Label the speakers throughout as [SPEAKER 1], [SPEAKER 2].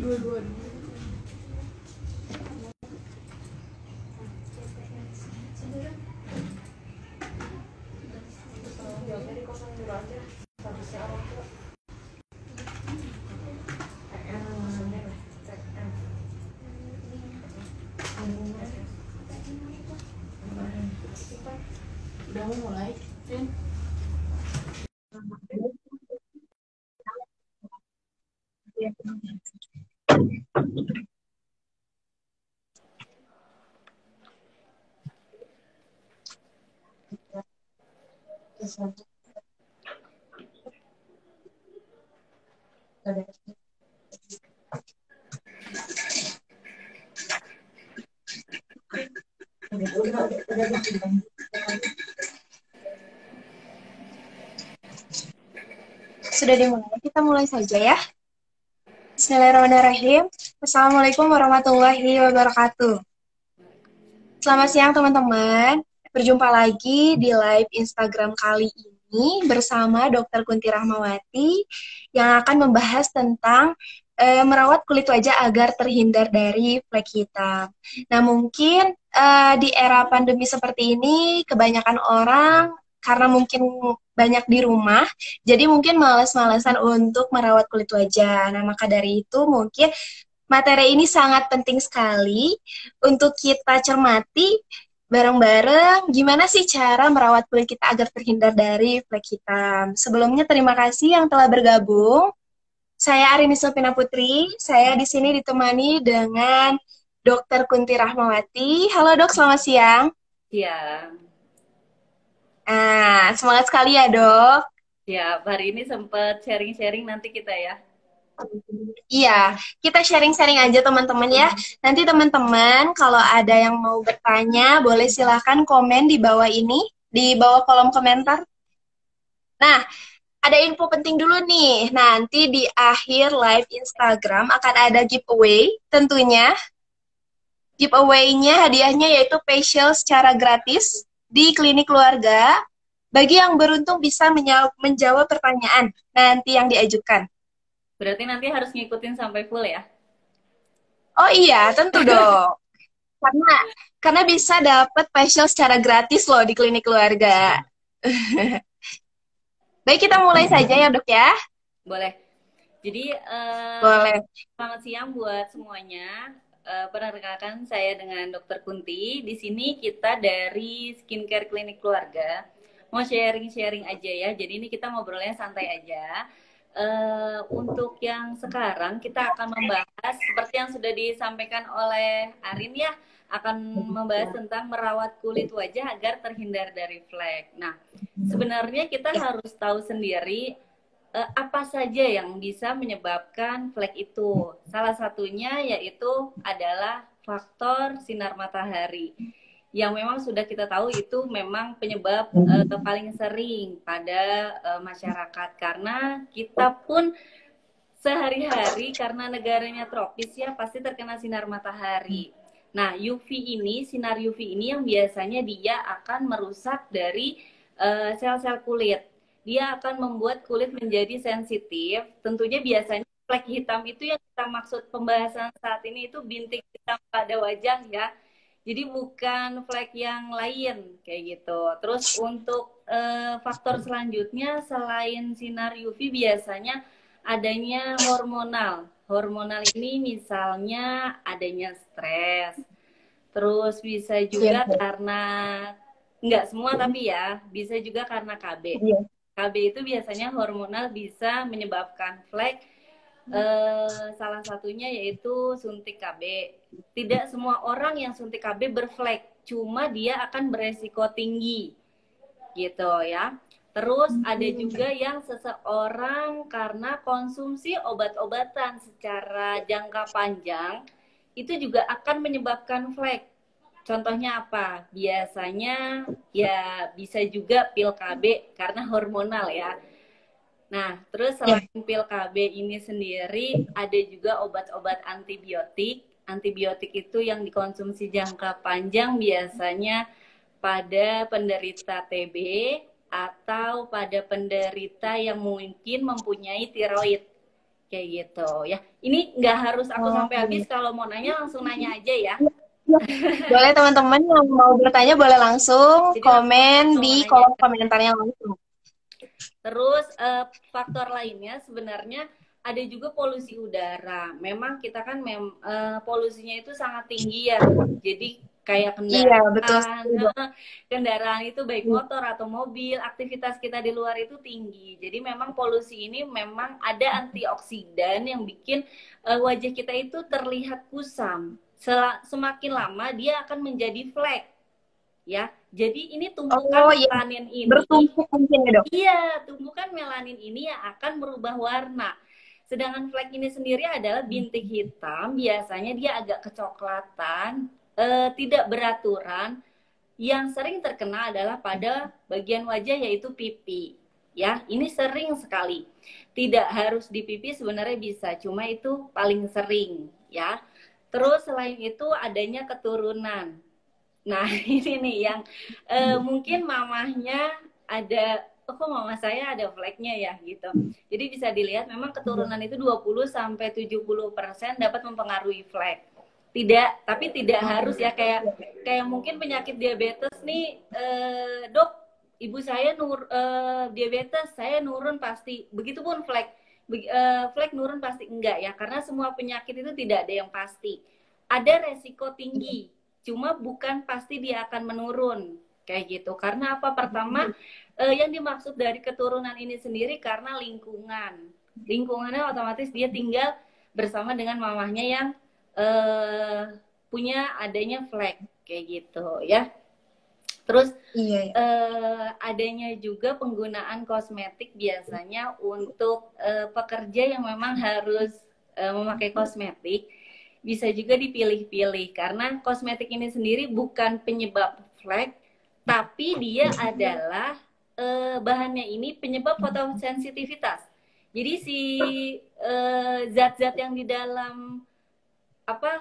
[SPEAKER 1] Udah mau mulai, Rin?
[SPEAKER 2] Sudah dimulai, kita mulai saja ya. Bismillahirrahmanirrahim. Assalamualaikum warahmatullahi wabarakatuh. Selamat siang teman-teman. Berjumpa lagi di live Instagram kali ini bersama Dr. Kunti Rahmawati yang akan membahas tentang merawat kulit wajah agar terhindar dari flek hitam. Nah, mungkin di era pandemi seperti ini kebanyakan orang karena mungkin banyak di rumah, jadi mungkin malas-malasan untuk merawat kulit wajah. Nah, maka dari itu mungkin materi ini sangat penting sekali untuk kita cermati bareng-bareng gimana sih cara merawat kulit kita agar terhindar dari flek hitam. Sebelumnya terima kasih yang telah bergabung. Saya Arini Sofina Putri, saya di sini ditemani dengan Dr. Kunti Rahmawati. Halo dok, selamat siang.
[SPEAKER 3] Siang.
[SPEAKER 2] Semangat sekali ya dok.
[SPEAKER 3] Ya, hari ini sempat sharing-sharing nanti kita ya.
[SPEAKER 2] Iya, kita sharing-sharing aja teman-teman ya. Nanti teman-teman kalau ada yang mau bertanya, boleh silahkan komen di bawah ini, di bawah kolom komentar. Nah, ada info penting dulu nih. Nanti di akhir live Instagram akan ada giveaway tentunya. Giveaway-nya hadiahnya yaitu facial secara gratis di klinik keluarga. Bagi yang beruntung bisa menjawab pertanyaan nanti yang diajukan.
[SPEAKER 3] Berarti nanti harus ngikutin sampai full ya?
[SPEAKER 2] Oh iya, tentu dong. Karena bisa dapat facial secara gratis loh di klinik keluarga. Baik, kita mulai saja ya dok ya.
[SPEAKER 3] Boleh. Jadi,
[SPEAKER 2] Boleh.
[SPEAKER 3] Selamat siang buat semuanya. Perkenalkan saya dengan Dr. Kunti. Di sini kita dari Skincare Klinik Keluarga. Mau sharing-sharing aja ya. Jadi ini kita ngobrolnya santai aja. Untuk yang sekarang kita akan membahas seperti yang sudah disampaikan oleh Arin ya, akan membahas tentang merawat kulit wajah agar terhindar dari flek. Nah, sebenarnya kita harus tahu sendiri apa saja yang bisa menyebabkan flek itu. Salah satunya yaitu adalah faktor sinar matahari, yang memang sudah kita tahu itu memang penyebab paling sering pada masyarakat, karena kita pun sehari-hari karena negaranya tropis ya pasti terkena sinar matahari. Nah, sinar UV ini yang biasanya dia akan merusak dari sel-sel kulit. Dia akan membuat kulit menjadi sensitif. Tentunya biasanya flek hitam itu yang kita maksud pembahasan saat ini itu bintik hitam pada wajah ya. Jadi bukan flek yang lain kayak gitu. Terus untuk faktor selanjutnya selain sinar UV biasanya adanya hormonal. Hormonal ini misalnya adanya stres. Terus bisa juga karena nggak semua tapi ya, bisa juga karena KB. KB itu biasanya hormonal bisa menyebabkan flek. Salah satunya yaitu suntik KB. Tidak semua orang yang suntik KB berflek, cuma dia akan beresiko tinggi gitu ya. Terus ada juga yang seseorang karena konsumsi obat-obatan secara jangka panjang itu juga akan menyebabkan flek. Contohnya apa? Biasanya ya bisa juga pil KB karena hormonal ya. Nah, terus selain pil KB ini sendiri, ada juga obat-obat antibiotik. Antibiotik itu yang dikonsumsi jangka panjang biasanya pada penderita TB atau pada penderita yang mungkin mempunyai tiroid. Kayak gitu ya. Ini nggak harus aku sampai
[SPEAKER 2] Oke.
[SPEAKER 3] habis. Kalau mau nanya langsung nanya aja ya.
[SPEAKER 2] Boleh teman-teman yang mau bertanya boleh langsung
[SPEAKER 3] Jadi
[SPEAKER 2] komen
[SPEAKER 3] langsung mau
[SPEAKER 2] di
[SPEAKER 3] nanya.
[SPEAKER 2] kolom komentarnya langsung.
[SPEAKER 3] Terus faktor lainnya sebenarnya ada juga polusi udara. Memang kita kan polusinya itu sangat tinggi ya. Jadi kayak
[SPEAKER 2] Iya, betul.
[SPEAKER 3] kendaraan itu baik motor atau mobil, aktivitas kita di luar itu tinggi. Jadi memang polusi ini memang ada antioksidan yang bikin wajah kita itu terlihat kusam. Semakin lama dia akan menjadi flek. Ya, jadi ini tumpukan
[SPEAKER 2] Iya.
[SPEAKER 3] melanin ini.
[SPEAKER 2] Bertumpuk mungkin ya, Dok?
[SPEAKER 3] Iya, tumpukan melanin ini yang akan merubah warna. Sedangkan flek ini sendiri adalah bintik hitam, biasanya dia agak kecoklatan, tidak beraturan. Yang sering terkena adalah pada bagian wajah yaitu pipi. Ya, ini sering sekali. Tidak harus di pipi sebenarnya bisa, cuma itu paling sering, ya. Terus selain itu adanya keturunan. Nah, ini nih yang mungkin mamahnya ada, oh kok mama saya ada fleknya ya gitu. Jadi bisa dilihat memang keturunan itu 20-70% dapat mempengaruhi flek. Tidak, tapi tidak harus ya, kayak mungkin penyakit diabetes nih, dok, ibu saya diabetes, saya nurun pasti. Begitupun flek, flek nurun pasti enggak ya, karena semua penyakit itu tidak ada yang pasti. Ada resiko tinggi, cuma bukan pasti dia akan menurun kayak gitu. Karena apa? Pertama, yang dimaksud dari keturunan ini sendiri karena lingkungannya otomatis dia tinggal bersama dengan mamahnya yang punya adanya flek kayak gitu ya. Terus
[SPEAKER 2] Iya.
[SPEAKER 3] adanya juga penggunaan kosmetik biasanya untuk pekerja yang memang harus memakai kosmetik. Bisa juga dipilih-pilih karena kosmetik ini sendiri bukan penyebab flek, tapi dia adalah bahannya ini penyebab fotosensitivitas. Jadi si zat-zat yang di dalam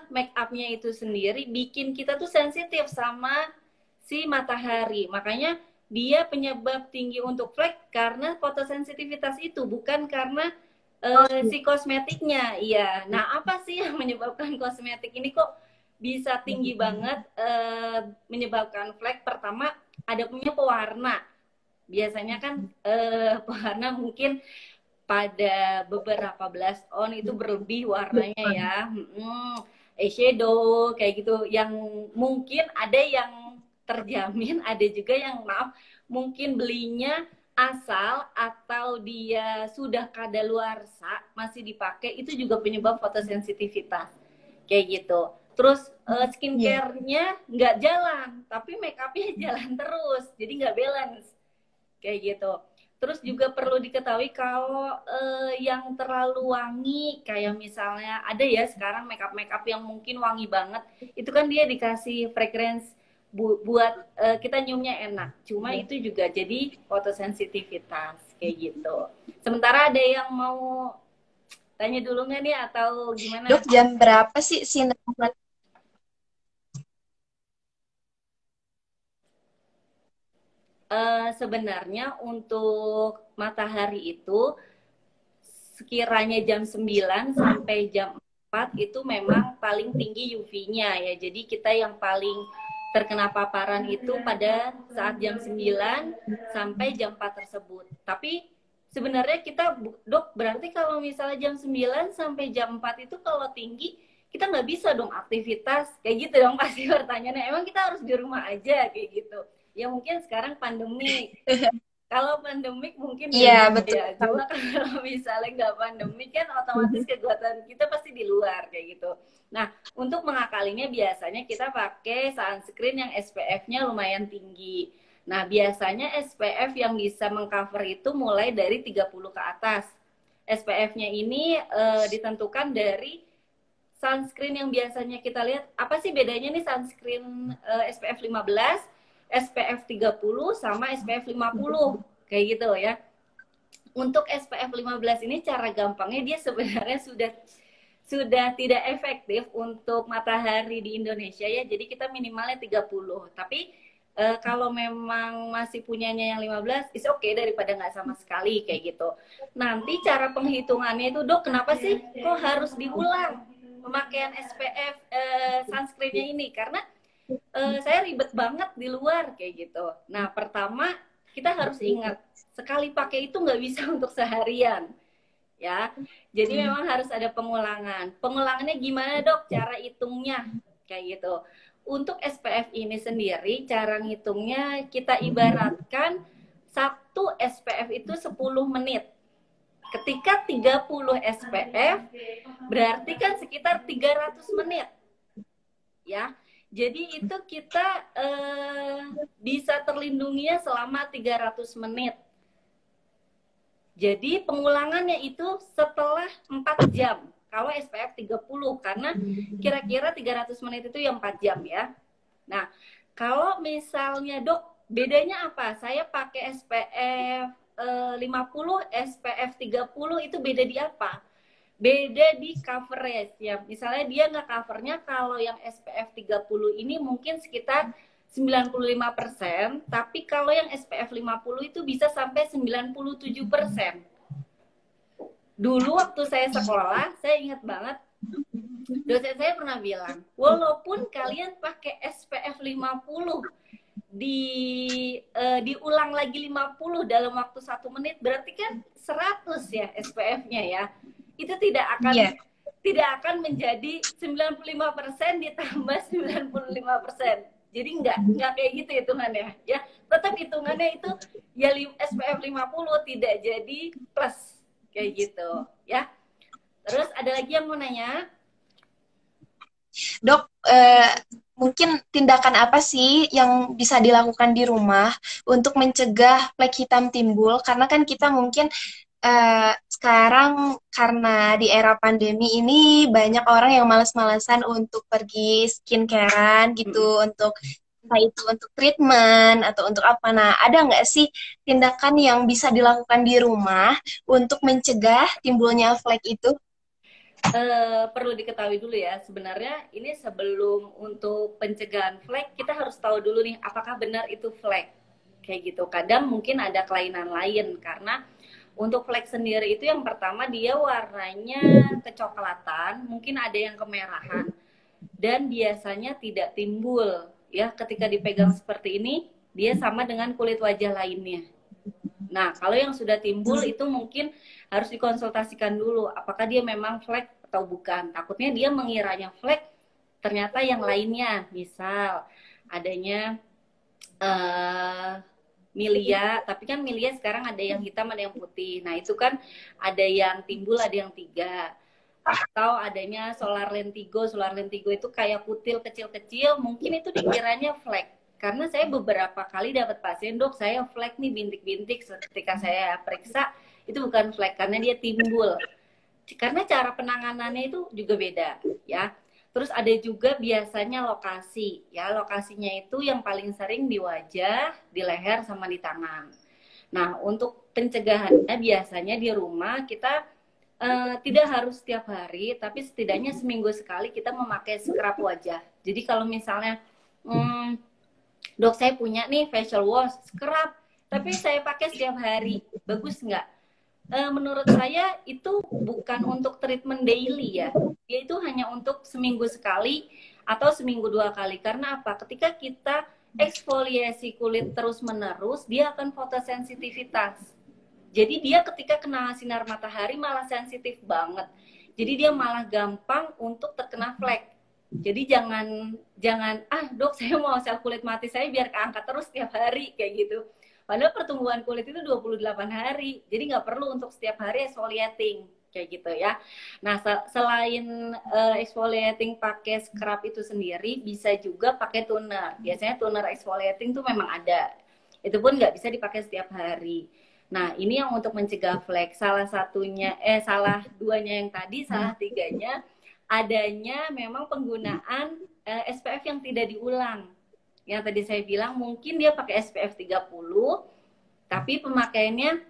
[SPEAKER 3] make upnya itu sendiri bikin kita tuh sensitif sama si matahari. Makanya dia penyebab tinggi untuk flek karena fotosensitivitas itu, bukan karena si kosmetiknya. Iya. Nah, apa sih yang menyebabkan kosmetik ini kok bisa tinggi banget menyebabkan flek? Pertama, ada punya pewarna. Biasanya kan pewarna mungkin pada beberapa blush on itu berlebih warnanya ya. Eyeshadow kayak gitu yang mungkin ada yang terjamin, ada juga yang mungkin belinya asal atau dia sudah kadaluarsa masih dipakai, itu juga penyebab fotosensitivitas kayak gitu. Terus skincare-nya nggak jalan, tapi make up-nya jalan terus, jadi nggak balance kayak gitu. Terus juga perlu diketahui kalau yang terlalu wangi, kayak misalnya ada ya sekarang makeup yang mungkin wangi banget, itu kan dia dikasih fragrance buat kita nyiumnya enak. Cuma itu juga jadi fotosensitivitas kayak gitu. Sementara ada yang mau tanya dulu nggak nih atau gimana?
[SPEAKER 2] Dok, jam berapa sih sinar matahari?
[SPEAKER 3] Sebenarnya untuk matahari itu sekiranya jam 9 sampai jam 4 itu memang paling tinggi UV-nya ya. Jadi kita yang paling terkena paparan itu pada saat jam 9 sampai jam 4 tersebut. Tapi sebenarnya kita, dok, berarti kalau misalnya jam 9 sampai jam 4 itu kalau tinggi, kita nggak bisa dong aktivitas kayak gitu dong, pasti pertanyaannya. Emang kita harus di rumah aja kayak gitu? Ya mungkin sekarang pandemi. Kalau pandemik mungkin
[SPEAKER 2] iya, betul.
[SPEAKER 3] Ya. Cuma kalau misalnya nggak pandemik kan otomatis kegiatan kita pasti di luar kayak gitu. Nah, untuk mengakalinya biasanya kita pakai sunscreen yang SPF-nya lumayan tinggi. Nah, biasanya SPF yang bisa mengcover itu mulai dari 30 ke atas. SPF-nya ini ditentukan dari sunscreen yang biasanya kita lihat. Apa sih bedanya nih sunscreen SPF 15, SPF 30 sama SPF 50 kayak gitu ya. Untuk SPF 15 ini cara gampangnya dia sebenarnya sudah tidak efektif untuk matahari di Indonesia ya. Jadi kita minimalnya 30. Tapi Kalau memang masih punyanya yang 15, is okay daripada nggak sama sekali kayak gitu. Nanti cara penghitungannya itu, dok, kenapa sih kok harus diulang pemakaian SPF sunscreennya ini? Karena saya ribet banget di luar kayak gitu. Nah, pertama kita harus ingat sekali pakai itu nggak bisa untuk seharian, ya. Jadi memang harus ada pengulangan. Pengulangannya gimana, dok? Cara hitungnya kayak gitu. Untuk SPF ini sendiri, cara ngitungnya kita ibaratkan satu SPF itu 10 menit. Ketika 30 SPF, berarti kan sekitar 300 menit, ya. Jadi itu kita bisa terlindunginya selama 300 menit. Jadi pengulangannya itu setelah 4 jam. Kalau SPF 30, karena kira-kira 300 menit itu yang 4 jam ya. Nah, kalau misalnya, dok, bedanya apa? Saya pakai SPF 50, SPF 30 itu beda di apa? Beda di coverage ya. Misalnya dia nggak covernya, kalau yang SPF 30 ini mungkin sekitar 95%, tapi kalau yang SPF 50 itu bisa sampai 97%. Dulu waktu saya sekolah, saya ingat banget, dosen saya pernah bilang, walaupun kalian pakai SPF 50, diulang lagi 50 dalam waktu 1 menit, berarti kan 100 ya SPF-nya ya. Itu tidak akan menjadi 95% ditambah 95%. Jadi nggak kayak gitu hitungannya ya. Tetap hitungannya itu ya SPF 50 tidak jadi plus kayak gitu ya. Terus ada lagi yang mau nanya?
[SPEAKER 2] Dok, mungkin tindakan apa sih yang bisa dilakukan di rumah untuk mencegah flek hitam timbul? Karena kan kita mungkin sekarang karena di era pandemi ini banyak orang yang malas-malasan untuk pergi skincare-an gitu, untuk entah itu untuk treatment atau untuk apa. Nah, ada nggak sih tindakan yang bisa dilakukan di rumah untuk mencegah timbulnya flek itu?
[SPEAKER 3] Perlu diketahui dulu ya, sebenarnya ini sebelum untuk pencegahan flek, kita harus tahu dulu nih, apakah benar itu flek kayak gitu. Kadang mungkin ada kelainan lain, karena untuk flek sendiri itu yang pertama dia warnanya kecoklatan, mungkin ada yang kemerahan, dan biasanya tidak timbul ya ketika dipegang seperti ini. Dia sama dengan kulit wajah lainnya. Nah, kalau yang sudah timbul itu mungkin harus dikonsultasikan dulu apakah dia memang flek atau bukan. Takutnya dia mengiranya flek, ternyata yang lainnya, misal adanya milia, tapi kan milia sekarang ada yang hitam, ada yang putih. Nah, itu kan ada yang timbul, ada yang tiga. Atau adanya solar lentigo. Solar lentigo itu kayak kutil kecil-kecil, mungkin itu dikiranya flek. Karena saya beberapa kali dapat pasien, dok, saya flek nih bintik-bintik. Ketika saya periksa, itu bukan flek, karena dia timbul. Karena cara penanganannya itu juga beda, ya. Terus ada juga biasanya lokasi, ya. Lokasinya itu yang paling sering di wajah, di leher, sama di tangan. Nah, untuk pencegahannya biasanya di rumah kita tidak harus setiap hari, tapi setidaknya seminggu sekali kita memakai scrub wajah. Jadi kalau misalnya, dok, saya punya nih facial wash, scrub, tapi saya pakai setiap hari, bagus nggak? Menurut saya itu bukan untuk treatment daily ya. Dia itu hanya untuk seminggu sekali atau seminggu 2 kali. Karena apa? Ketika kita eksfoliasi kulit terus-menerus, dia akan fotosensitivitas. Jadi dia ketika kena sinar matahari malah sensitif banget. Jadi dia malah gampang untuk terkena flek. Jadi jangan dok, saya mau sel kulit mati saya biar keangkat terus setiap hari kayak gitu. Padahal pertumbuhan kulit itu 28 hari. Jadi nggak perlu untuk setiap hari exfoliating kayak gitu ya. Nah, selain exfoliating pakai scrub itu sendiri, bisa juga pakai toner. Biasanya toner exfoliating tuh memang ada. Itu pun nggak bisa dipakai setiap hari. Nah, ini yang untuk mencegah flek. Salah duanya yang tadi, salah tiganya adanya memang penggunaan SPF yang tidak diulang. Yang tadi saya bilang mungkin dia pakai SPF 30, tapi pemakaiannya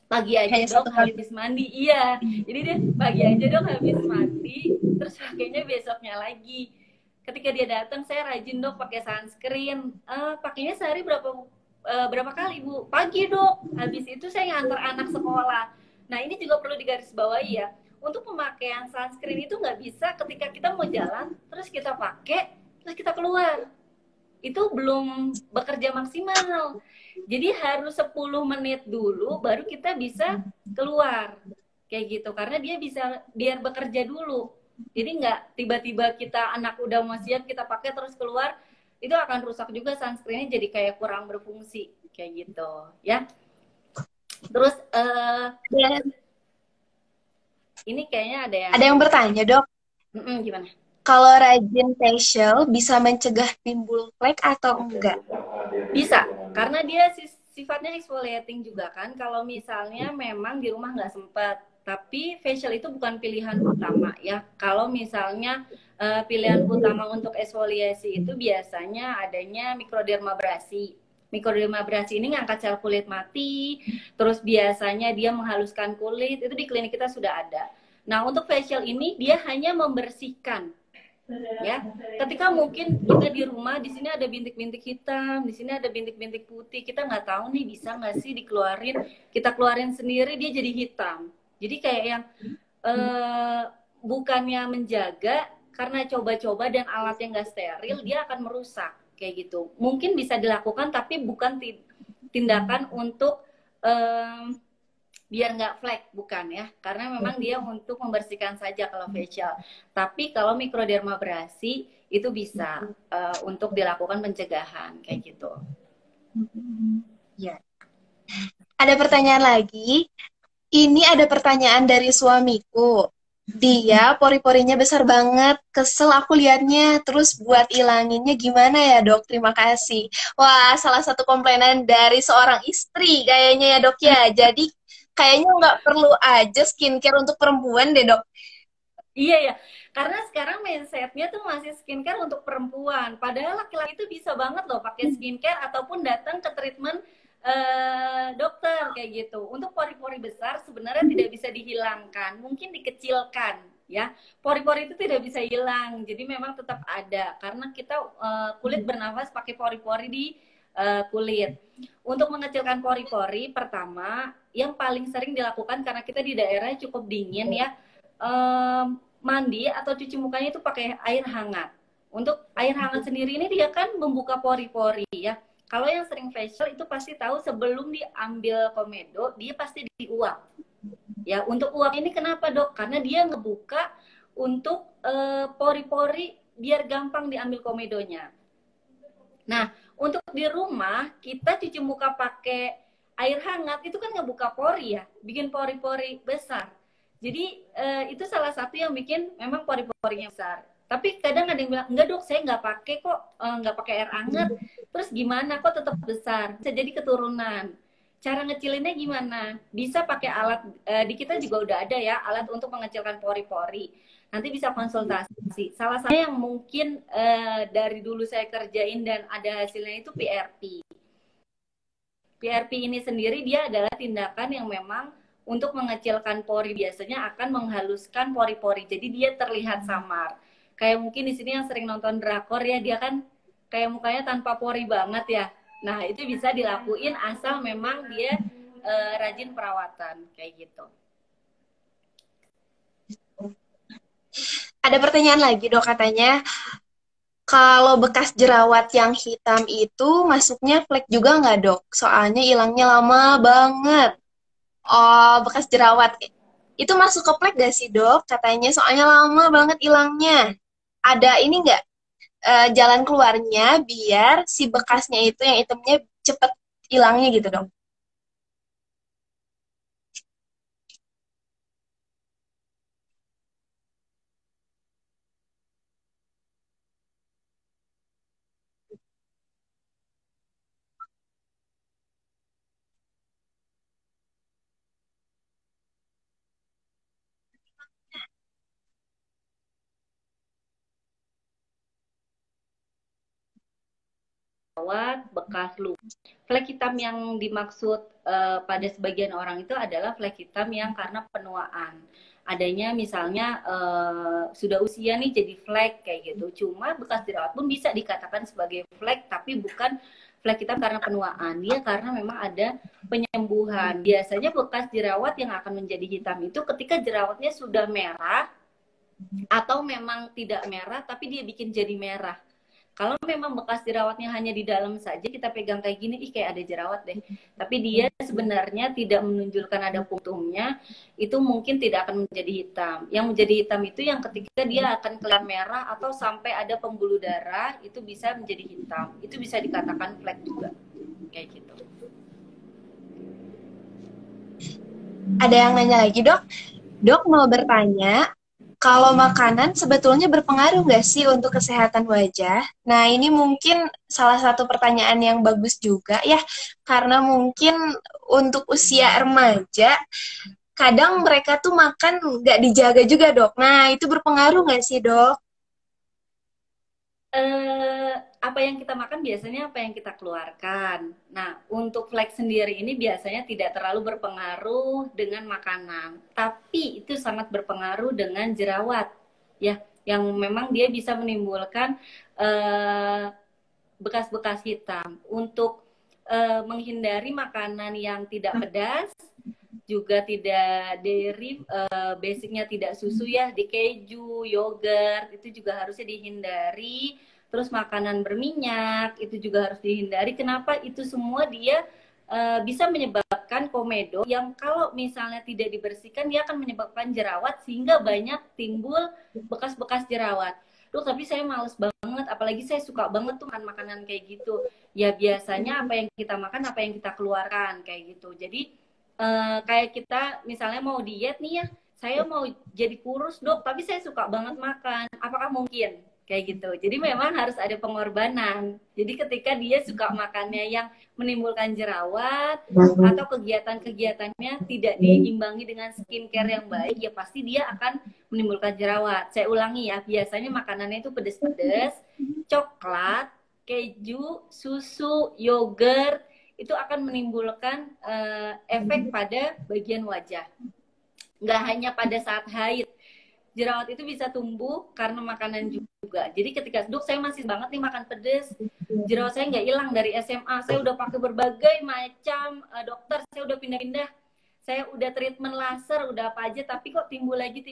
[SPEAKER 3] pagi aja dong habis mandi. Iya, jadi dia pagi aja dong habis mandi, terus pakainya besoknya lagi. ketika dia datang saya rajin dok pakai sunscreen. Pakainya sehari berapa kali Bu? Pagi dok, habis itu saya ngantar anak sekolah. Nah ini juga perlu digarisbawahi ya, untuk pemakaian sunscreen itu nggak bisa ketika kita mau jalan terus kita pakai terus kita keluar, itu belum bekerja maksimal. Jadi harus 10 menit dulu baru kita bisa keluar kayak gitu, karena dia bisa biar bekerja dulu. Jadi nggak tiba-tiba kita anak udah mau siap kita pakai terus keluar, itu akan rusak juga sunscreennya, jadi kayak kurang berfungsi kayak gitu ya. Terus
[SPEAKER 2] Dan
[SPEAKER 3] ini kayaknya
[SPEAKER 2] ada yang bertanya, Dok,
[SPEAKER 3] gimana?
[SPEAKER 2] kalau rajin facial bisa mencegah timbul flek atau enggak?
[SPEAKER 3] Bisa, karena dia sifatnya exfoliating juga kan. Kalau misalnya memang di rumah nggak sempat, tapi facial itu bukan pilihan utama ya. Kalau misalnya pilihan utama untuk eksfoliasi itu biasanya adanya mikrodermabrasi. Mikrodermabrasi ini ngangkat sel kulit mati, terus biasanya dia menghaluskan kulit, itu di klinik kita sudah ada. Nah, untuk facial ini dia hanya membersihkan ya. Ketika mungkin kita di rumah, di sini ada bintik-bintik hitam, di sini ada bintik-bintik putih, kita nggak tahu nih bisa nggak sih dikeluarin, kita keluarin sendiri dia jadi hitam. Jadi kayak yang bukannya menjaga, karena coba-coba dan alatnya nggak steril, dia akan merusak kayak gitu. Mungkin bisa dilakukan tapi bukan tindakan untuk biar nggak flek, bukan ya, karena memang dia untuk membersihkan saja kalau facial. Tapi kalau mikrodermabrasi itu bisa untuk dilakukan pencegahan kayak gitu.
[SPEAKER 2] Ya. Ada pertanyaan lagi. Ini ada pertanyaan dari suamiku. Dia pori-porinya besar banget, kesel aku liatnya. Terus buat ilanginnya gimana ya dok? Terima kasih. Wah, salah satu komplainan dari seorang istri kayaknya ya dok ya. Jadi kayaknya nggak perlu aja skincare untuk perempuan deh dok.
[SPEAKER 3] Iya ya, karena sekarang mindsetnya tuh masih skincare untuk perempuan. Padahal laki-laki itu bisa banget loh pakai skincare ataupun datang ke treatment dokter kayak gitu. Untuk pori-pori besar sebenarnya tidak bisa dihilangkan, mungkin dikecilkan ya. Pori-pori itu tidak bisa hilang, jadi memang tetap ada karena kita kulit bernafas pakai pori-pori di kulit. Untuk mengecilkan pori-pori, pertama yang paling sering dilakukan karena kita di daerah cukup dingin ya, mandi atau cuci mukanya itu pakai air hangat. Untuk air hangat sendiri ini dia kan membuka pori-pori ya. Kalau yang sering facial itu pasti tahu sebelum diambil komedo dia pasti diuap. Ya, untuk uap ini kenapa dok? Karena dia ngebuka untuk pori-pori biar gampang diambil komedonya. Nah, untuk di rumah kita cuci muka pakai air hangat itu kan ngebuka pori ya, bikin pori-pori besar. Jadi itu salah satu yang bikin memang pori-porinya besar. Tapi kadang ada yang bilang, enggak dok, saya nggak pakai kok, nggak pakai air hangat. Terus gimana kok tetap besar? Bisa jadi keturunan. Cara ngecilinnya gimana? Bisa pakai alat, di kita juga udah ada ya, alat untuk mengecilkan pori-pori. Nanti bisa konsultasi. Salah satu yang mungkin dari dulu saya kerjain dan ada hasilnya itu PRP. PRP ini sendiri dia adalah tindakan yang memang untuk mengecilkan pori, biasanya akan menghaluskan pori-pori. Jadi dia terlihat samar. Kayak mungkin di sini yang sering nonton drakor ya, dia kan kayak mukanya tanpa pori banget ya. Nah, itu bisa dilakuin asal memang dia rajin perawatan kayak gitu.
[SPEAKER 2] Ada pertanyaan lagi dok, katanya kalau bekas jerawat yang hitam itu masuknya flek juga nggak dok? Soalnya hilangnya lama banget. Oh, bekas jerawat. Itu masuk ke flek gak sih dok? Katanya soalnya lama banget hilangnya. Ada ini nggak jalan keluarnya biar si bekasnya itu yang hitamnya cepet hilangnya gitu dok?
[SPEAKER 3] Bekas luka. Flek hitam yang dimaksud pada sebagian orang itu adalah flek hitam yang karena penuaan. adanya misalnya sudah usia nih jadi flek kayak gitu. Cuma bekas jerawat pun bisa dikatakan sebagai flek, tapi bukan flek hitam karena penuaan, dia karena memang ada penyembuhan. Biasanya bekas jerawat yang akan menjadi hitam itu ketika jerawatnya sudah merah atau memang tidak merah tapi dia bikin jadi merah. Kalau memang bekas jerawatnya hanya di dalam saja, kita pegang kayak gini, ih kayak ada jerawat deh. Tapi dia sebenarnya tidak menunjukkan ada puntumnya, itu mungkin tidak akan menjadi hitam. Yang menjadi hitam itu yang ketika dia akan kelihatan merah atau sampai ada pembuluh darah, itu bisa menjadi hitam. Itu bisa dikatakan flek juga. Kayak gitu.
[SPEAKER 2] Ada yang nanya lagi, Dok. Dok mau bertanya, kalau makanan sebetulnya berpengaruh nggak sih untuk kesehatan wajah? Nah, ini mungkin salah satu pertanyaan yang bagus juga ya, karena mungkin untuk usia remaja, kadang mereka tuh makan nggak dijaga juga, Dok. Nah, itu berpengaruh nggak sih, Dok?
[SPEAKER 3] Apa yang kita makan biasanya apa yang kita keluarkan. Nah, untuk flex sendiri ini biasanya tidak terlalu berpengaruh dengan makanan, tapi itu sangat berpengaruh dengan jerawat, ya, yang memang dia bisa menimbulkan bekas-bekas hitam. Untuk menghindari makanan yang tidak pedas, juga tidak dairy, basicnya tidak susu ya, di keju, yogurt itu juga harusnya dihindari. Terus makanan berminyak itu juga harus dihindari. Kenapa? Itu semua dia bisa menyebabkan komedo yang kalau misalnya tidak dibersihkan dia akan menyebabkan jerawat sehingga banyak timbul bekas-bekas jerawat. Duh, tapi saya males banget, apalagi saya suka banget tuh makan makanan kayak gitu. Ya biasanya apa yang kita makan, apa yang kita keluarkan kayak gitu. Jadi kayak kita misalnya mau diet nih ya, saya mau jadi kurus dok, tapi saya suka banget makan, apakah mungkin? Kayak gitu. Jadi memang harus ada pengorbanan. Jadi ketika dia suka makannya yang menimbulkan jerawat atau kegiatan-kegiatannya tidak diimbangi dengan skincare yang baik, ya pasti dia akan menimbulkan jerawat. Saya ulangi ya, biasanya makanannya itu pedas-pedas, coklat, keju, susu, yogurt, itu akan menimbulkan efek pada bagian wajah. Nggak hanya pada saat haid, jerawat itu bisa tumbuh karena makanan juga. Jadi ketika, dok saya masih banget nih makan pedas, jerawat saya nggak hilang dari SMA, saya udah pakai berbagai macam dokter, saya udah pindah-pindah, saya udah treatment laser, udah apa aja, tapi kok timbul lagi.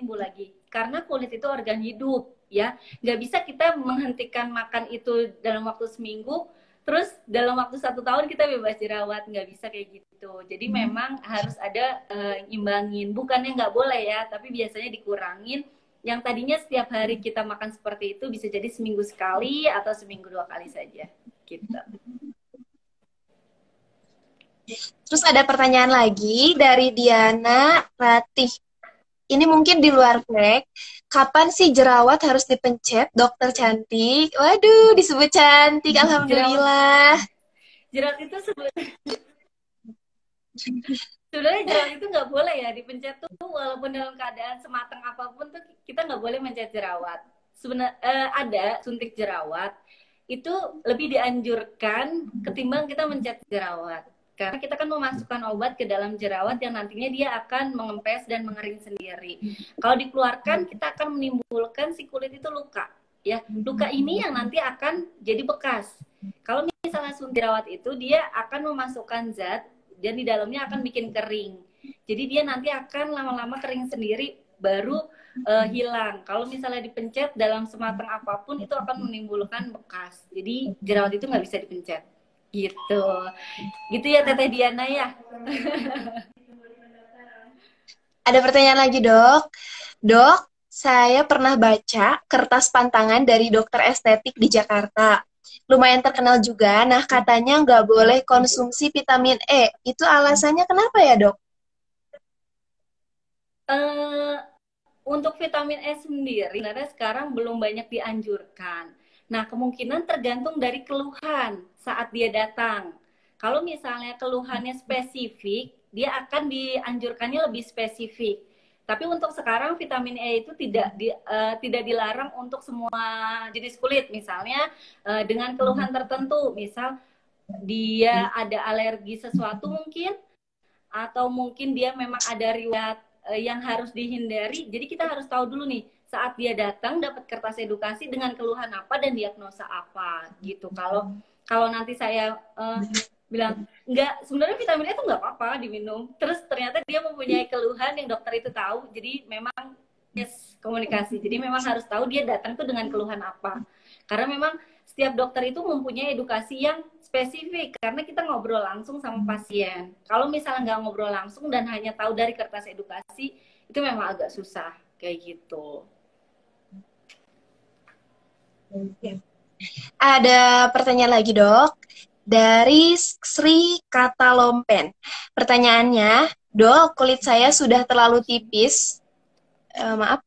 [SPEAKER 3] Karena kulit itu organ hidup, ya. Nggak bisa kita menghentikan makan itu dalam waktu seminggu, terus dalam waktu 1 tahun kita bebas jerawat, nggak bisa kayak gitu. Jadi memang harus ada imbangin, bukannya nggak boleh ya, tapi biasanya dikurangin. Yang tadinya setiap hari kita makan seperti itu bisa jadi seminggu sekali atau seminggu 2 kali saja, gitu.
[SPEAKER 2] Terus ada pertanyaan lagi dari Diana Ratih. Ini mungkin di luar track. Kapan sih jerawat harus dipencet, dokter cantik? Waduh, disebut cantik, alhamdulillah.
[SPEAKER 3] Jerawat itu sebenarnya jerawat itu nggak boleh ya dipencet tuh, walaupun dalam keadaan sematang apapun tuh kita nggak boleh mencet jerawat. Sebenarnya ada suntik jerawat itu lebih dianjurkan ketimbang kita mencet jerawat. Karena kita kan memasukkan obat ke dalam jerawat yang nantinya dia akan mengempes dan mengering sendiri. Kalau dikeluarkan, kita akan menimbulkan si kulit itu luka. Ya, luka ini yang nanti akan jadi bekas. Kalau misalnya suntik jerawat itu, dia akan memasukkan zat dan di dalamnya akan bikin kering. Jadi dia nanti akan lama-lama kering sendiri, baru hilang. Kalau misalnya dipencet dalam sematang apapun, itu akan menimbulkan bekas. Jadi jerawat itu nggak bisa dipencet. Gitu ya Teteh Diana ya.
[SPEAKER 2] Ada pertanyaan lagi, Dok. Dok, saya pernah baca kertas pantangan dari dokter estetik di Jakarta. Lumayan terkenal juga. Nah, katanya nggak boleh konsumsi vitamin E. Itu alasannya kenapa ya, Dok?
[SPEAKER 3] Untuk vitamin E sendiri, sebenarnya sekarang belum banyak dianjurkan. Nah, kemungkinan tergantung dari keluhan saat dia datang. Kalau misalnya keluhannya spesifik, dia akan dianjurkannya lebih spesifik. Tapi untuk sekarang vitamin E itu tidak dilarang untuk semua jenis kulit. Misalnya dengan keluhan tertentu, misal dia ada alergi sesuatu mungkin, atau mungkin dia memang ada riwayat yang harus dihindari. Jadi kita harus tahu dulu nih saat dia datang dapat kertas edukasi dengan keluhan apa dan diagnosa apa gitu. Kalau nanti saya bilang enggak, sebenarnya vitamin E itu nggak apa-apa diminum, terus ternyata dia mempunyai keluhan yang dokter itu tahu, jadi memang komunikasi. Jadi memang harus tahu dia datang tuh dengan keluhan apa. Karena memang setiap dokter itu mempunyai edukasi yang spesifik karena kita ngobrol langsung sama pasien. Kalau misalnya nggak ngobrol langsung dan hanya tahu dari kertas edukasi, itu memang agak susah kayak gitu.
[SPEAKER 2] Ada pertanyaan lagi, Dok. Dari Sri Katalompen. Pertanyaannya, Dok, kulit saya sudah terlalu tipis. Maaf.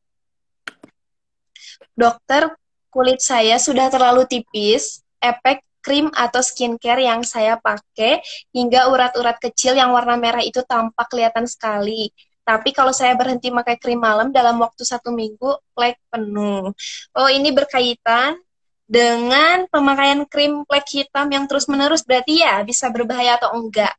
[SPEAKER 2] Dokter, kulit saya sudah terlalu tipis. Efek krim atau skincare yang saya pakai hingga urat-urat kecil yang warna merah itu tampak kelihatan sekali. Tapi kalau saya berhenti pakai krim malam dalam waktu 1 minggu, flek penuh. Oh, ini berkaitan dengan pemakaian krim flek hitam yang terus-menerus, berarti ya bisa berbahaya atau enggak?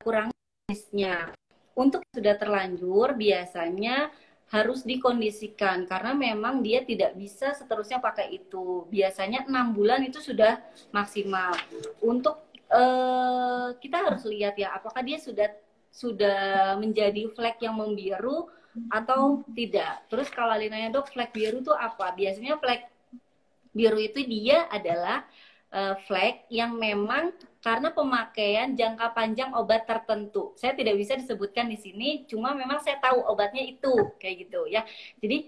[SPEAKER 3] Kurang jenisnya. Untuk sudah terlanjur biasanya harus dikondisikan karena memang dia tidak bisa seterusnya pakai itu. Biasanya 6 bulan itu sudah maksimal. Untuk kita harus lihat ya apakah dia sudah menjadi flek yang membiru atau tidak. Terus kalau Alinanya, Dok, flek biru itu apa? Biasanya flek biru itu dia adalah flek yang memang karena pemakaian jangka panjang obat tertentu. Saya tidak bisa disebutkan di sini, cuma memang saya tahu obatnya itu kayak gitu ya. Jadi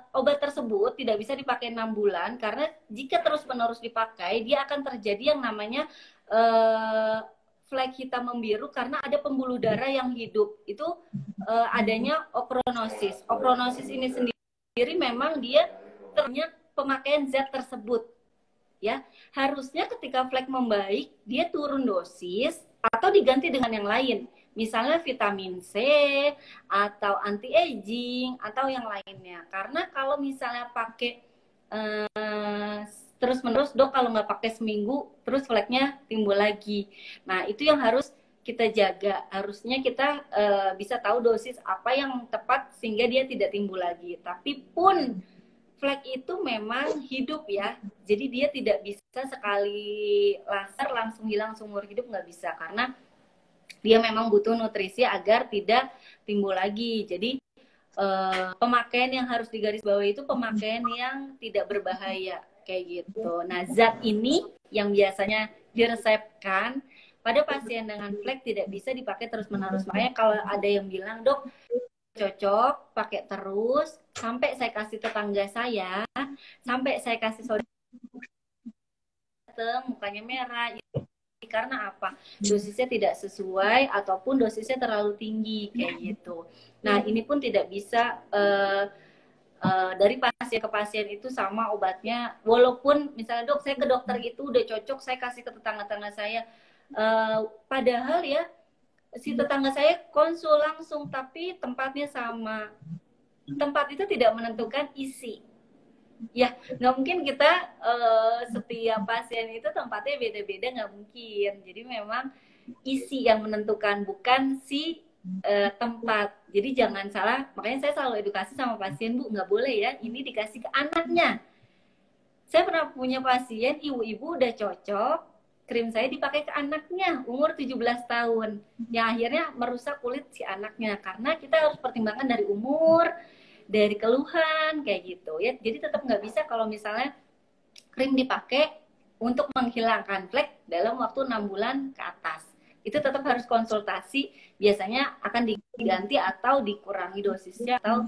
[SPEAKER 3] obat tersebut tidak bisa dipakai 6 bulan karena jika terus-menerus dipakai dia akan terjadi yang namanya flek hitam membiru karena ada pembuluh darah yang hidup. Itu adanya okronosis. Okronosis ini sendiri memang dia ternyata pemakaian zat tersebut. Ya, harusnya ketika flek membaik dia turun dosis atau diganti dengan yang lain, misalnya vitamin C atau anti aging atau yang lainnya. Karena kalau misalnya pakai terus menerus, Dok, kalau nggak pakai seminggu terus fleknya timbul lagi. Nah itu yang harus kita jaga. Harusnya kita bisa tahu dosis apa yang tepat sehingga dia tidak timbul lagi. Tapi pun flek itu memang hidup ya, jadi dia tidak bisa sekali laser langsung hilang seumur hidup, nggak bisa karena dia memang butuh nutrisi agar tidak timbul lagi. Jadi pemakaian yang harus digarisbawahi itu pemakaian yang tidak berbahaya kayak gitu. Nah zat ini yang biasanya diresepkan pada pasien dengan flek tidak bisa dipakai terus-menerus. Makanya kalau ada yang bilang, Dok, cocok pakai terus sampai saya kasih tetangga saya, sampai saya kasih saudara mukanya merah, karena apa? Dosisnya tidak sesuai ataupun dosisnya terlalu tinggi kayak gitu. Nah ini pun tidak bisa dari pasien ke pasien itu sama obatnya. Walaupun misalnya, Dok, saya ke dokter itu udah cocok, saya kasih ke tetangga-tetangga saya, padahal ya si tetangga saya konsul langsung tapi tempatnya sama. Tempat itu tidak menentukan isi. Ya, nggak mungkin kita setiap pasien itu tempatnya beda-beda, nggak mungkin. Jadi memang isi yang menentukan, bukan si tempat. Jadi jangan salah. Makanya saya selalu edukasi sama pasien, Bu, nggak boleh ya ini dikasih ke anaknya. Saya pernah punya pasien, ibu-ibu udah cocok, krim saya dipakai ke anaknya umur 17 tahun yang akhirnya merusak kulit si anaknya karena kita harus pertimbangkan dari umur, dari keluhan kayak gitu ya. Jadi tetap nggak bisa kalau misalnya krim dipakai untuk menghilangkan flek dalam waktu 6 bulan ke atas. Itu tetap harus konsultasi, biasanya akan diganti atau dikurangi dosisnya atau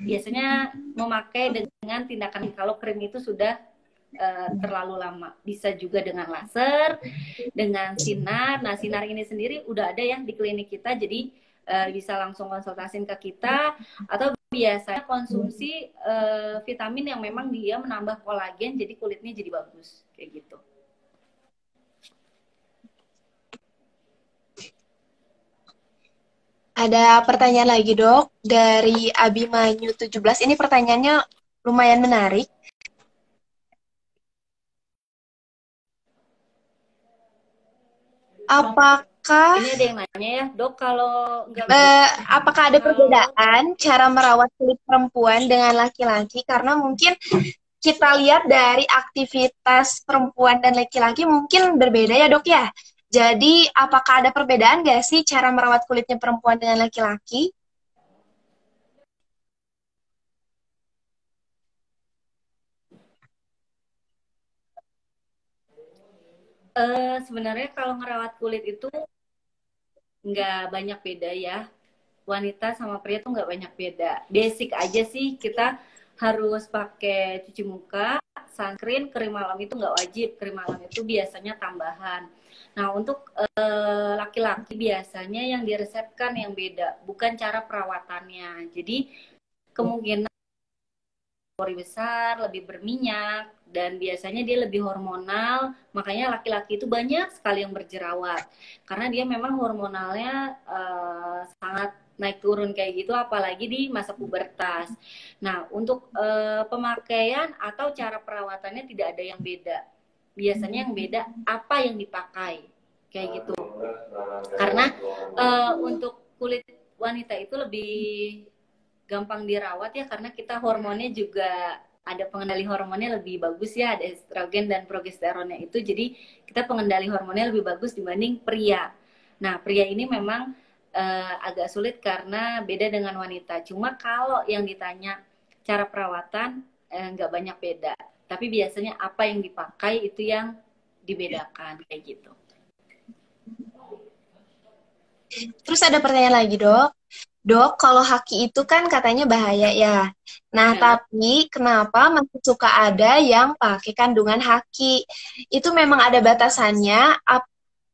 [SPEAKER 3] biasanya memakai dengan tindakan kalau krim itu sudah terlalu lama. Bisa juga dengan laser, dengan sinar. Nah, sinar ini sendiri udah ada ya di klinik kita, jadi bisa langsung konsultasin ke kita, atau biasanya konsumsi vitamin yang memang dia menambah kolagen, jadi kulitnya jadi bagus, kayak gitu.
[SPEAKER 2] Ada pertanyaan lagi, Dok, dari Abimanyu 17. Ini pertanyaannya lumayan menarik. Apakah
[SPEAKER 3] Ini ada yang nanya ya, Dok, kalau nggak
[SPEAKER 2] apakah ada perbedaan cara merawat kulit perempuan dengan laki-laki? Karena mungkin kita lihat dari aktivitas perempuan dan laki-laki mungkin berbeda ya, Dok ya. Jadi, apakah ada perbedaan nggak sih cara merawat kulitnya perempuan dengan laki-laki?
[SPEAKER 3] sebenarnya kalau ngerawat kulit itu nggak banyak beda ya. Wanita sama pria tuh nggak banyak beda. Basic aja sih, kita harus pakai cuci muka, sunscreen, krim malam itu nggak wajib. Krim malam itu biasanya tambahan. Nah, untuk laki-laki biasanya yang diresepkan yang beda, bukan cara perawatannya. Jadi kemungkinan pori besar, lebih berminyak, dan biasanya dia lebih hormonal. Makanya laki-laki itu banyak sekali yang berjerawat. Karena dia memang hormonalnya sangat naik turun kayak gitu, apalagi di masa pubertas. Nah, untuk pemakaian atau cara perawatannya tidak ada yang beda. Biasanya yang beda apa yang dipakai, kayak gitu. Karena untuk kulit wanita itu lebih gampang dirawat ya, karena kita hormonnya juga ada pengendali hormonnya lebih bagus ya, ada estrogen dan progesteronnya itu, jadi kita pengendali hormonnya lebih bagus dibanding pria. Nah, pria ini memang agak sulit karena beda dengan wanita. Cuma kalau yang ditanya cara perawatan nggak banyak beda, tapi biasanya apa yang dipakai itu yang dibedakan, kayak gitu.
[SPEAKER 2] Terus ada pertanyaan lagi, Dok. Dok, kalau haki itu kan katanya bahaya ya. Nah, tapi kenapa masih suka ada yang pakai kandungan haki? Itu memang ada batasannya,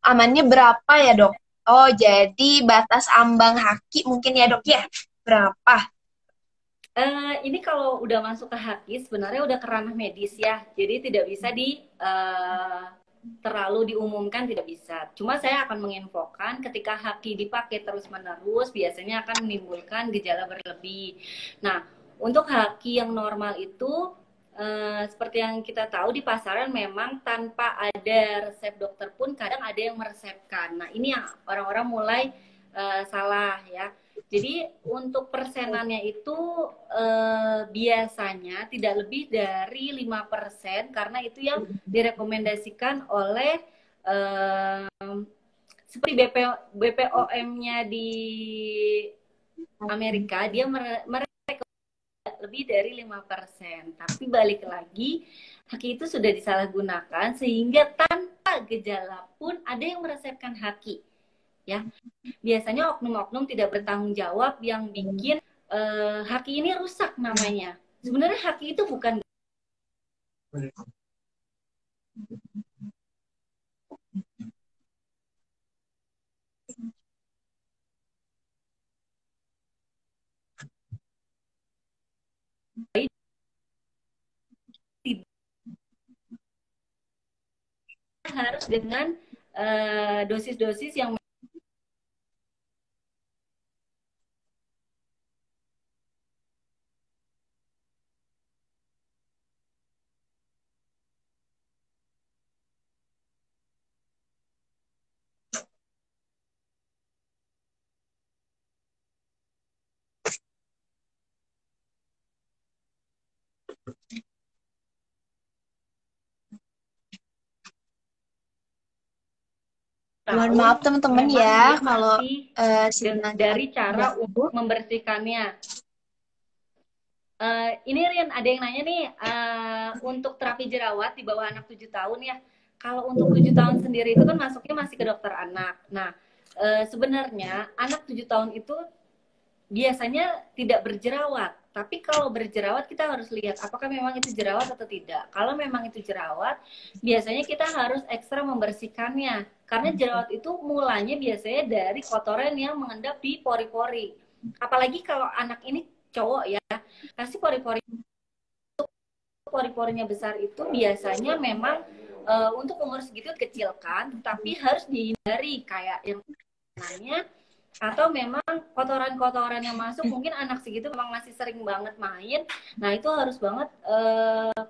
[SPEAKER 2] amannya berapa ya, Dok? Oh, jadi batas ambang haki mungkin ya, Dok ya? Berapa?
[SPEAKER 3] Ini kalau udah masuk ke haki sebenarnya udah ke ranah medis ya, jadi tidak bisa terlalu diumumkan, tidak bisa. Cuma saya akan menginfokan ketika haki dipakai terus-menerus biasanya akan menimbulkan gejala berlebih. Nah, untuk haki yang normal itu seperti yang kita tahu di pasaran memang tanpa ada resep dokter pun kadang ada yang meresepkan. Nah, ini yang orang-orang mulai salah ya. Jadi untuk persenannya itu biasanya tidak lebih dari 5%, karena itu yang direkomendasikan oleh seperti BPOM-nya di Amerika, dia lebih dari 5%. Tapi balik lagi, haki itu sudah disalahgunakan sehingga tanpa gejala pun ada yang meresepkan haki. Ya, biasanya oknum-oknum tidak bertanggung jawab yang bikin haki ini rusak namanya. Sebenarnya haki itu bukan harus dengan dosis-dosis yang
[SPEAKER 2] Mohon maaf teman-teman ya kalau
[SPEAKER 3] dari cara untuk membersihkannya. Ini Rian, ada yang nanya nih, untuk terapi jerawat di bawah anak 7 tahun ya. Kalau untuk 7 tahun sendiri itu kan masuknya masih ke dokter anak. Nah, sebenarnya anak 7 tahun itu biasanya tidak berjerawat. Tapi kalau berjerawat kita harus lihat apakah memang itu jerawat atau tidak. Kalau memang itu jerawat, biasanya kita harus ekstra membersihkannya. Karena jerawat itu mulanya biasanya dari kotoran yang mengendap di pori-pori. Apalagi kalau anak ini cowok ya, pasti pori-porinya besar itu biasanya memang untuk umur segitu kecilkan, tapi harus dihindari kayak yang namanya atau memang kotoran-kotoran yang masuk mungkin anak segitu memang masih sering banget main. Nah itu harus banget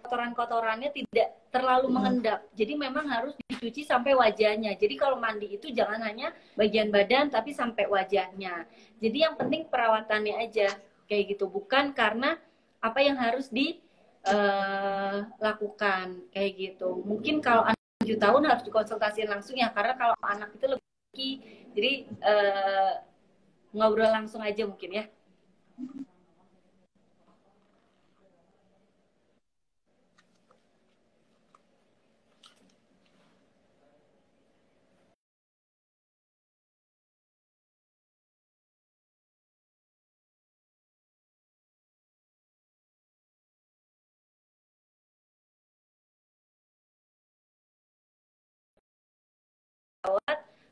[SPEAKER 3] kotoran-kotorannya tidak terlalu mengendap. Jadi memang harus dicuci sampai wajahnya. Jadi kalau mandi itu jangan hanya bagian badan tapi sampai wajahnya. Jadi yang penting perawatannya aja kayak gitu. Bukan karena apa yang harus lakukan kayak gitu. Mungkin kalau anak 7 tahun harus dikonsultasikan langsung ya, karena kalau anak itu lebih jadi ngobrol langsung aja mungkin ya.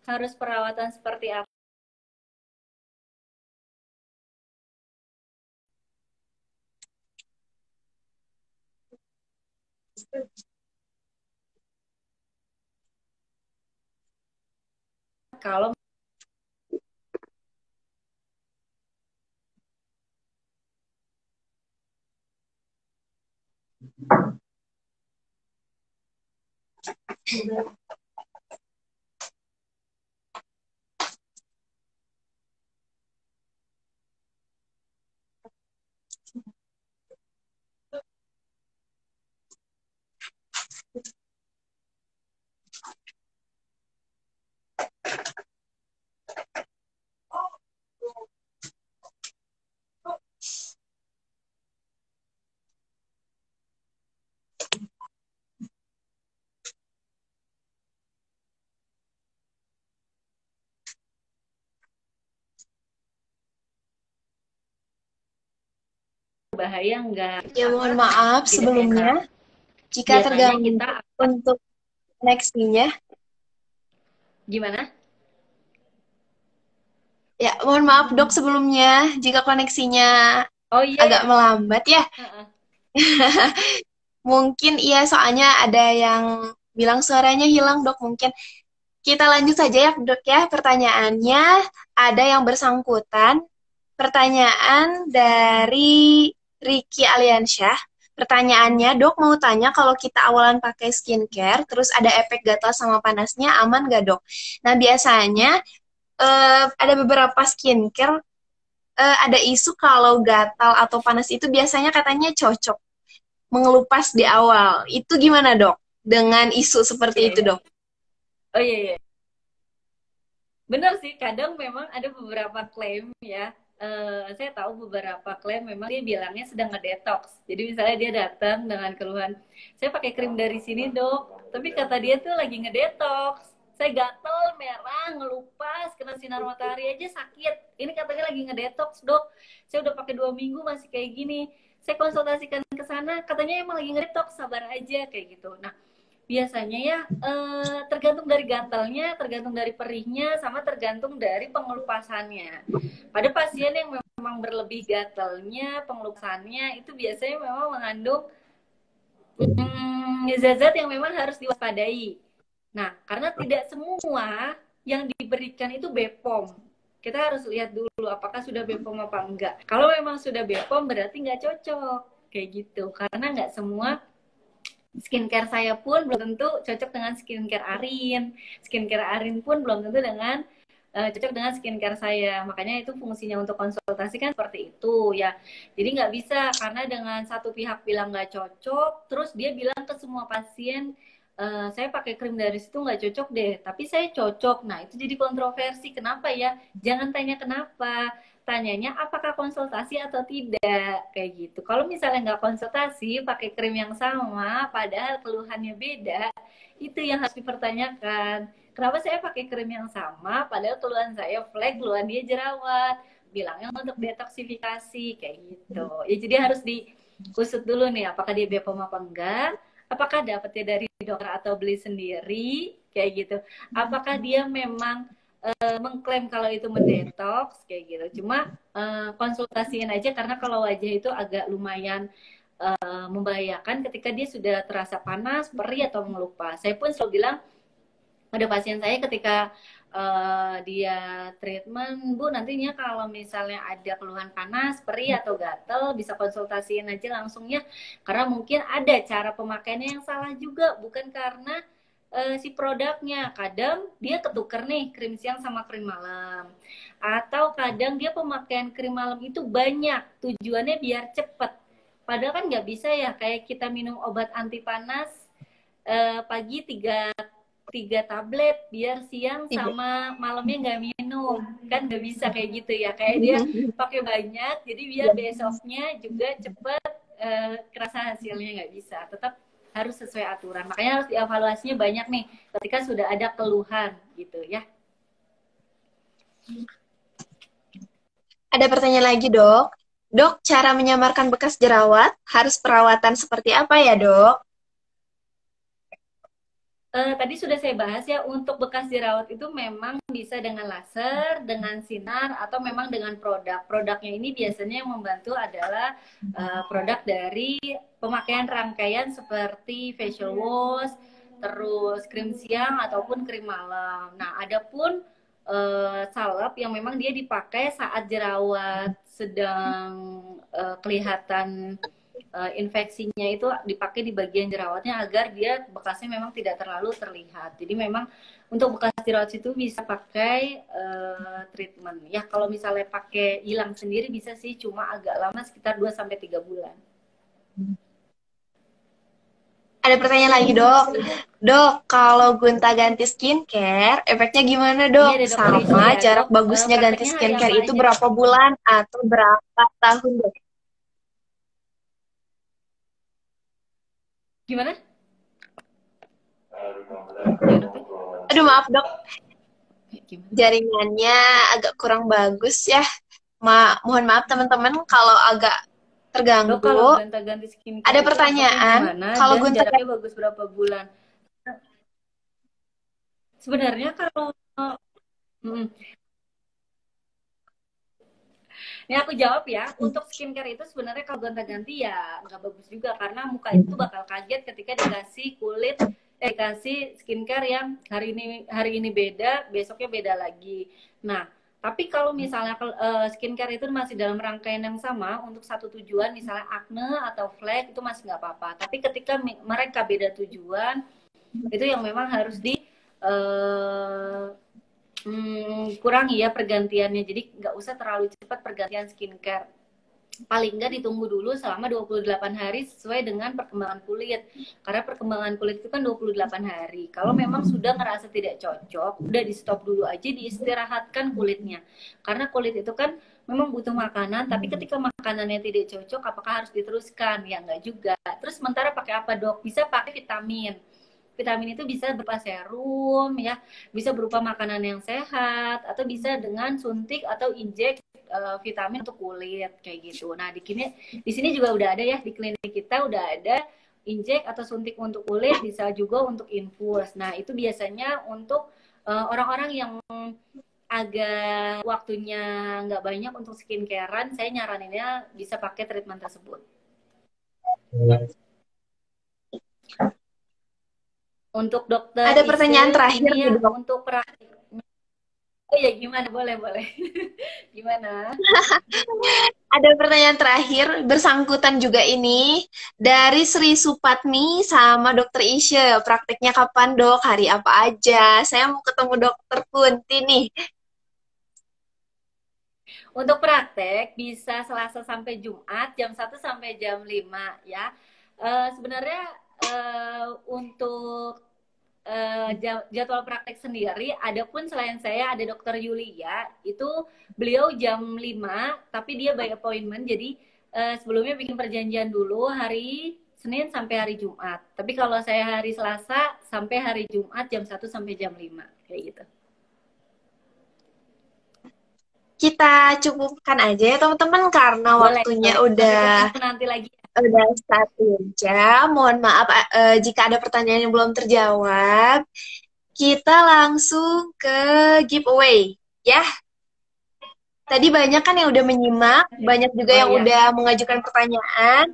[SPEAKER 3] Harus perawatan seperti apa? Kalau bahaya enggak?
[SPEAKER 2] Ya mohon maaf sebelumnya jika
[SPEAKER 3] Biasanya
[SPEAKER 2] terganggu
[SPEAKER 3] kita
[SPEAKER 2] untuk koneksinya.
[SPEAKER 3] gimana?
[SPEAKER 2] Ya mohon maaf dok sebelumnya jika koneksinya
[SPEAKER 3] Oh iya
[SPEAKER 2] agak
[SPEAKER 3] ya.
[SPEAKER 2] melambat ya. Mungkin iya soalnya ada yang bilang suaranya hilang dok. Mungkin kita lanjut saja ya dok ya. Pertanyaannya ada yang bersangkutan. Pertanyaan dari Ricky Aliansyah. Pertanyaannya, dok mau tanya kalau kita awalan pakai skincare, terus ada efek gatal sama panasnya, aman nggak dok? Nah biasanya ada beberapa skincare, ada isu kalau gatal atau panas itu biasanya katanya cocok mengelupas di awal. Itu gimana dok? Dengan isu seperti itu dok?
[SPEAKER 3] Oh iya iya. Benar sih, kadang memang ada beberapa klaim ya. Saya tahu beberapa klaim memang dia bilangnya sedang ngedetox. Jadi misalnya dia datang dengan keluhan, saya pakai krim dari sini dok, tapi kata dia tuh lagi ngedetox. Saya gatel, merah, ngelupas, kena sinar matahari aja sakit. Ini katanya lagi ngedetox dok. Saya udah pakai 2 minggu masih kayak gini. Saya konsultasikan ke sana, katanya emang lagi ngedetox, sabar aja kayak gitu. Nah, biasanya ya tergantung dari gatalnya, tergantung dari perihnya, sama tergantung dari pengelupasannya. Pada pasien yang memang berlebih gatalnya, pengelupasannya itu biasanya memang mengandung zat-zat yang memang harus diwaspadai. Nah, karena tidak semua yang diberikan itu BPOM. Kita harus lihat dulu apakah sudah BPOM apa enggak. Kalau memang sudah BPOM berarti nggak cocok kayak gitu, karena nggak semua skincare saya pun belum tentu cocok dengan skincare Arin. Skincare Arin pun belum tentu dengan cocok dengan skincare saya. Makanya itu fungsinya untuk konsultasi kan seperti itu ya. Jadi nggak bisa karena dengan satu pihak bilang nggak cocok, terus dia bilang ke semua pasien, saya pakai krim dari situ nggak cocok deh, tapi saya cocok. Nah itu jadi kontroversi. Kenapa ya? Jangan tanya kenapa, tanyanya apakah konsultasi atau tidak kayak gitu. Kalau misalnya nggak konsultasi pakai krim yang sama padahal keluhannya beda, itu yang harus dipertanyakan. Kenapa saya pakai krim yang sama padahal keluhan saya flek, keluhan dia jerawat. bilangnya untuk detoksifikasi kayak gitu. Ya jadi harus diusut dulu nih apakah dia BPOM apa enggak, apakah dapetnya dari dokter atau beli sendiri kayak gitu. Apakah dia memang mengklaim kalau itu mendetoks kayak gitu. Cuma konsultasiin aja karena kalau wajah itu agak lumayan membahayakan ketika dia sudah terasa panas, perih atau mengelupas. Saya pun selalu bilang pada pasien saya ketika dia treatment, Bu, nantinya kalau misalnya ada keluhan panas, perih atau gatel, bisa konsultasiin aja langsungnya. Karena mungkin ada cara pemakaiannya yang salah juga, bukan karena si produknya. Kadang dia ketuker nih krim siang sama krim malam. Atau kadang dia pemakaian krim malam itu banyak, tujuannya biar cepet. Padahal kan nggak bisa ya, kayak kita minum obat anti panas pagi 3 tablet, biar siang sama malamnya nggak minum. Kan nggak bisa kayak gitu ya, kayak dia pakai banyak, jadi biar besoknya juga cepet kerasa hasilnya. Nggak bisa, tetap harus sesuai aturan. Makanya harus dievaluasinya banyak nih ketika sudah ada keluhan gitu ya.
[SPEAKER 2] Ada pertanyaan lagi, Dok. Dok, cara menyamarkan bekas jerawat harus perawatan seperti apa ya, Dok?
[SPEAKER 3] Tadi sudah saya bahas ya, untuk bekas jerawat itu memang bisa dengan laser, dengan sinar, atau memang dengan produk. Produknya ini biasanya yang membantu adalah produk dari pemakaian rangkaian seperti facial wash, terus krim siang ataupun krim malam. Nah, adapun salep yang memang dia dipakai saat jerawat sedang kelihatan infeksinya, itu dipakai di bagian jerawatnya agar dia bekasnya memang tidak terlalu terlihat. Jadi memang untuk bekas jerawat itu bisa pakai treatment. Ya kalau misalnya pakai hilang sendiri bisa sih, cuma agak lama sekitar 2-3 bulan.
[SPEAKER 2] Ada pertanyaan lagi, Dok. Dok, kalau gonta-ganti skincare, efeknya gimana, Dok?
[SPEAKER 3] Ini ada
[SPEAKER 2] Sama
[SPEAKER 3] ya,
[SPEAKER 2] jarak
[SPEAKER 3] Dok.
[SPEAKER 2] bagusnya ganti
[SPEAKER 3] Prakteknya hari
[SPEAKER 2] skincare
[SPEAKER 3] apa
[SPEAKER 2] itu
[SPEAKER 3] aja?
[SPEAKER 2] berapa bulan atau berapa tahun, Dok?
[SPEAKER 3] Gimana?
[SPEAKER 2] Aduh, maaf, Dok.
[SPEAKER 3] Gimana?
[SPEAKER 2] Jaringannya agak kurang bagus ya. Mohon maaf teman-teman kalau agak terganggu.
[SPEAKER 3] Dok, kalau gonta-ganti skincare
[SPEAKER 2] Ada
[SPEAKER 3] itu
[SPEAKER 2] pertanyaan,
[SPEAKER 3] gimana
[SPEAKER 2] kalau
[SPEAKER 3] dan
[SPEAKER 2] gonta
[SPEAKER 3] jaraknya bagus berapa bulan? Sebenarnya kalau ini aku jawab ya, untuk skincare itu sebenarnya kalau gonta-ganti ya nggak bagus juga, karena muka itu bakal kaget ketika dikasih dikasih skincare yang hari ini beda, besoknya beda lagi. Nah, tapi kalau misalnya skincare itu masih dalam rangkaian yang sama untuk satu tujuan, misalnya acne atau flek, itu masih nggak apa-apa. Tapi ketika mereka beda tujuan, itu yang memang harus kurangi ya pergantiannya. Jadi nggak usah terlalu cepat pergantian skincare. Paling nggak ditunggu dulu selama 28 hari sesuai dengan perkembangan kulit. Karena perkembangan kulit itu kan 28 hari. Kalau memang sudah ngerasa tidak cocok, udah di stop dulu aja, diistirahatkan kulitnya. Karena kulit itu kan memang butuh makanan, tapi ketika makanannya tidak cocok, apakah harus diteruskan? Ya nggak juga. Terus sementara pakai apa, Dok? Bisa pakai vitamin. Vitamin itu bisa berupa serum ya, bisa berupa makanan yang sehat, atau bisa dengan suntik atau injek vitamin untuk kulit kayak gitu. Nah, di sini juga udah ada ya, di klinik kita udah ada injek atau suntik untuk kulit, bisa juga untuk infus. Nah, itu biasanya untuk orang-orang yang agak waktunya nggak banyak untuk skincarean, saya nyaraninnya bisa pakai treatment tersebut. Untuk dokter
[SPEAKER 2] ada pertanyaan terakhir
[SPEAKER 3] ini ya,
[SPEAKER 2] nih, Dok.
[SPEAKER 3] untuk praktik. Oh ya, gimana? Boleh. Gimana?
[SPEAKER 2] Ada pertanyaan terakhir bersangkutan juga ini dari Sri Supatmi sama Dokter Isya. Prakteknya kapan, Dok? Hari apa aja? Saya mau ketemu Dokter Kunti nih.
[SPEAKER 3] Untuk praktek bisa Selasa sampai Jumat jam 1 sampai jam 5 ya. Sebenarnya untuk jadwal praktek sendiri, adapun selain saya ada Dokter Yulia, itu beliau jam 5, tapi dia by appointment, jadi sebelumnya bikin perjanjian dulu hari Senin sampai hari Jumat. Tapi kalau saya hari Selasa sampai hari Jumat jam 1 sampai jam 5, kayak gitu.
[SPEAKER 2] kita cukupkan aja ya teman-teman karena
[SPEAKER 3] Boleh,
[SPEAKER 2] waktunya
[SPEAKER 3] boleh. Sampai
[SPEAKER 2] udah
[SPEAKER 3] ketemu nanti lagi.
[SPEAKER 2] udah 1 jam. Mohon maaf jika ada pertanyaan yang belum terjawab. Kita langsung ke giveaway ya. Tadi banyak kan yang udah menyimak, banyak juga
[SPEAKER 3] Oh
[SPEAKER 2] yang
[SPEAKER 3] iya.
[SPEAKER 2] udah mengajukan pertanyaan.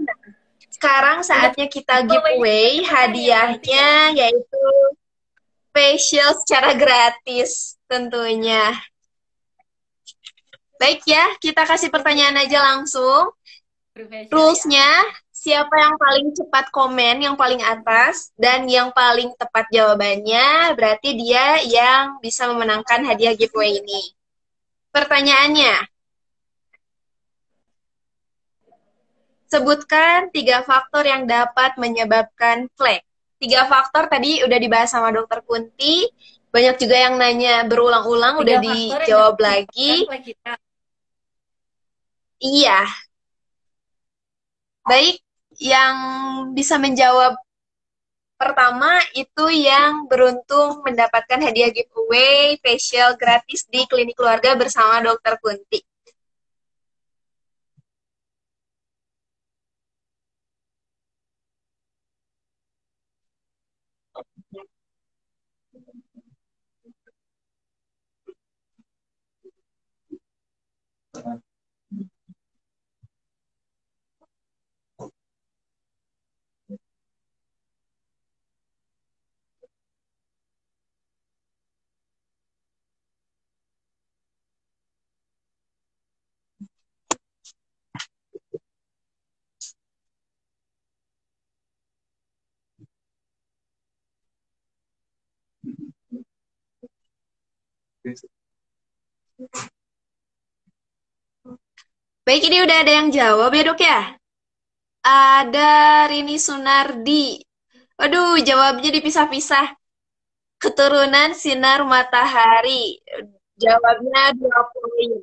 [SPEAKER 2] Sekarang saatnya kita giveaway. Hadiahnya yaitu facial secara gratis tentunya. Baik ya, kita kasih pertanyaan aja langsung. Rules-nya, siapa yang paling cepat komen, yang paling atas, dan yang paling tepat jawabannya, berarti dia yang bisa memenangkan hadiah giveaway ini. Pertanyaannya, sebutkan 3 faktor yang dapat menyebabkan flek. 3 faktor tadi udah dibahas sama Dokter Kunti, banyak juga yang nanya berulang-ulang, udah dijawab lagi. Iya. Baik, yang bisa menjawab pertama itu yang beruntung mendapatkan hadiah giveaway facial gratis di Klinik Keluarga bersama Dokter Kunti. Baik, ini udah ada yang jawab ya dok ya? Ada Rini Sunardi. Waduh, jawabnya dipisah-pisah. Keturunan sinar matahari. Jawabnya 2 poin.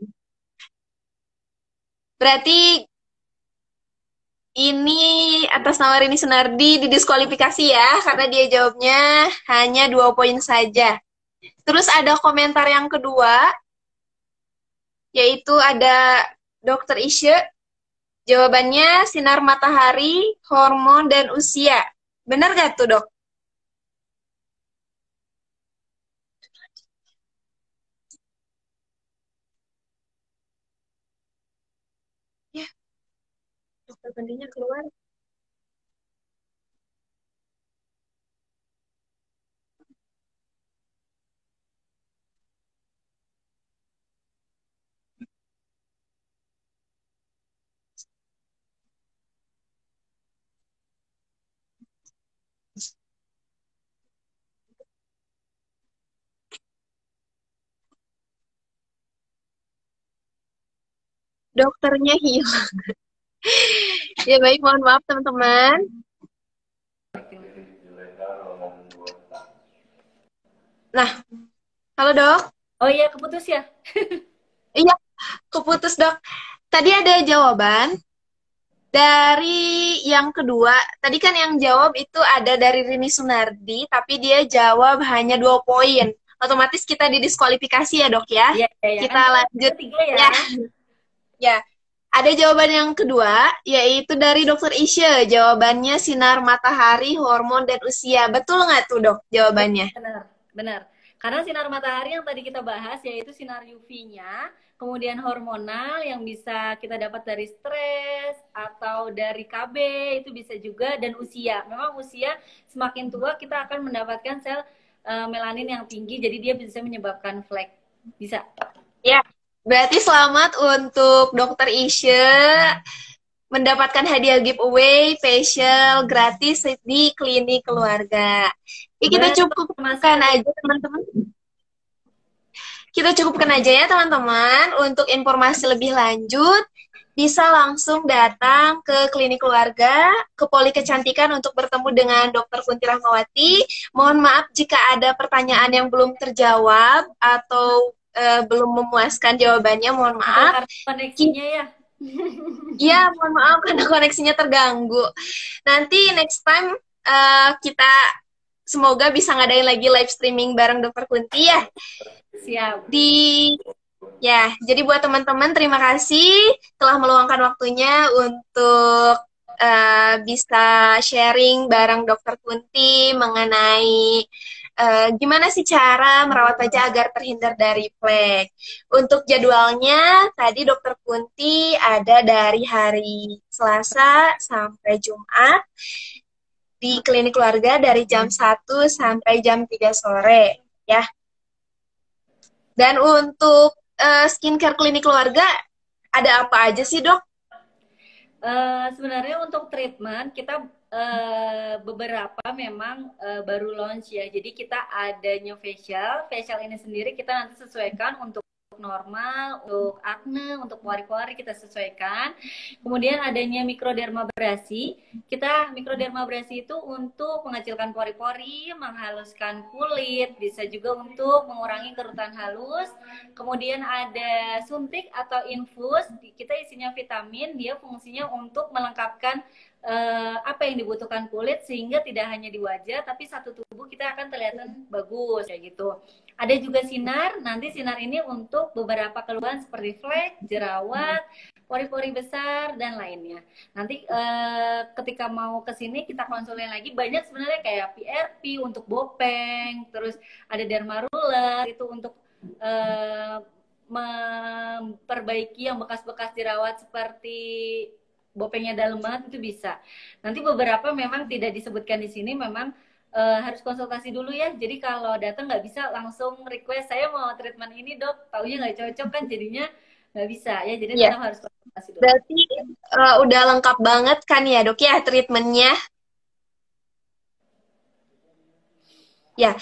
[SPEAKER 2] Berarti ini atas nama Rini Sunardi didiskualifikasi ya, karena dia jawabnya hanya 2 poin saja. Terus ada komentar yang kedua, yaitu ada Dokter Isye. Jawabannya sinar matahari, hormon, dan usia. Benar gak tuh dok? Ya, dokter pendinya keluar. Dokternya hilang. Ya baik, mohon maaf teman-teman. Nah, halo dok.
[SPEAKER 3] Oh iya, keputus ya?
[SPEAKER 2] Iya, keputus dok. Tadi ada jawaban dari yang kedua. Tadi kan yang jawab itu ada dari Rini Sunardi, tapi dia jawab hanya 2 poin. Otomatis kita didiskualifikasi ya dok ya.
[SPEAKER 3] Iya, iya.
[SPEAKER 2] Kita lanjut.
[SPEAKER 3] Ketiga ya.
[SPEAKER 2] Ya. Ada jawaban yang kedua, yaitu dari Dokter Isye. Jawabannya sinar matahari, hormon, dan usia. Betul nggak tuh dok jawabannya?
[SPEAKER 3] Benar, benar. Karena sinar matahari yang tadi kita bahas yaitu sinar UV-nya, kemudian hormonal yang bisa kita dapat dari stres atau dari KB, itu bisa juga, dan usia. Memang usia semakin tua kita akan mendapatkan sel melanin yang tinggi, jadi dia bisa menyebabkan flek. Bisa.
[SPEAKER 2] Ya, berarti selamat untuk Dokter Isye mendapatkan hadiah giveaway facial gratis di Klinik Keluarga. Ya, kita cukupkan aja teman-teman. Kita cukupkan aja ya teman-teman. Untuk informasi lebih lanjut, bisa langsung datang ke Klinik Keluarga, ke Poli Kecantikan untuk bertemu dengan Dokter Kunti Rahmawati. Mohon maaf jika ada pertanyaan yang belum terjawab atau belum memuaskan jawabannya, mohon maaf.
[SPEAKER 3] Koneksinya ya.
[SPEAKER 2] Iya, mohon maaf karena koneksinya terganggu. Nanti next time kita semoga bisa ngadain lagi live streaming bareng Dokter Kunti ya.
[SPEAKER 3] Siap.
[SPEAKER 2] Di Ya, jadi buat teman-teman terima kasih telah meluangkan waktunya untuk bisa sharing bareng Dokter Kunti mengenai gimana sih cara merawat wajah agar terhindar dari flek. Untuk jadwalnya, tadi Dokter Kunti ada dari hari Selasa sampai Jumat di klinik keluarga dari jam 1 sampai jam 3 sore. Ya, dan untuk skincare klinik keluarga, ada apa aja sih, Dok?
[SPEAKER 3] Sebenarnya untuk treatment kita beberapa memang baru launch ya. Jadi kita ada new facial. Facial ini sendiri kita nanti sesuaikan untuk normal, untuk acne, untuk pori-pori kita sesuaikan. Kemudian adanya mikrodermabrasi. Kita mikrodermabrasi itu untuk mengecilkan pori-pori, menghaluskan kulit, bisa juga untuk mengurangi kerutan halus. Kemudian ada suntik atau infus, kita isinya vitamin, dia fungsinya untuk melengkapkan apa yang dibutuhkan kulit sehingga tidak hanya di wajah tapi satu tubuh kita akan terlihat bagus kayak gitu. Ada juga sinar, nanti sinar ini untuk beberapa keluhan seperti flek, jerawat, pori-pori besar dan lainnya. Nanti ketika mau ke sini kita konsulin lagi, banyak sebenarnya kayak PRP untuk bopeng, terus ada derma roller itu untuk memperbaiki yang bekas-bekas jerawat seperti bopengnya dalam banget itu bisa. Nanti beberapa memang tidak disebutkan di sini, memang harus konsultasi dulu ya. Jadi kalau datang nggak bisa langsung request saya mau treatment ini dok, taunya nggak cocok kan jadinya nggak bisa ya. Jadi
[SPEAKER 2] Ya,
[SPEAKER 3] tetap harus konsultasi dulu.
[SPEAKER 2] berarti udah lengkap banget kan ya, Dok ya, treatmentnya? Ya,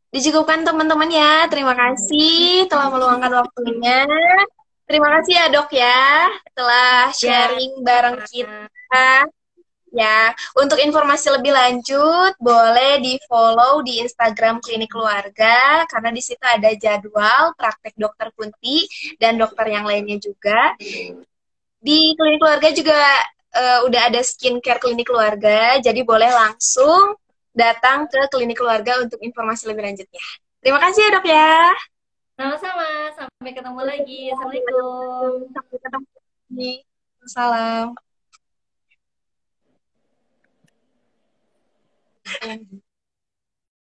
[SPEAKER 2] dicukupkan teman-teman ya. Terima kasih telah meluangkan waktunya. Terima kasih ya, Dok ya, telah
[SPEAKER 3] Ya,
[SPEAKER 2] sharing bareng kita. Ya, untuk informasi lebih lanjut, boleh di-follow di Instagram Klinik Keluarga, karena di situ ada jadwal praktek dokter Kunti dan dokter yang lainnya juga. Di Klinik Keluarga juga udah ada skincare Klinik Keluarga, jadi boleh langsung datang ke Klinik Keluarga untuk informasi lebih lanjutnya. Terima kasih ya, Dok ya.
[SPEAKER 3] sama-sama. Sampai ketemu lagi. Assalamualaikum.
[SPEAKER 2] Sampai ketemu lagi. Salam.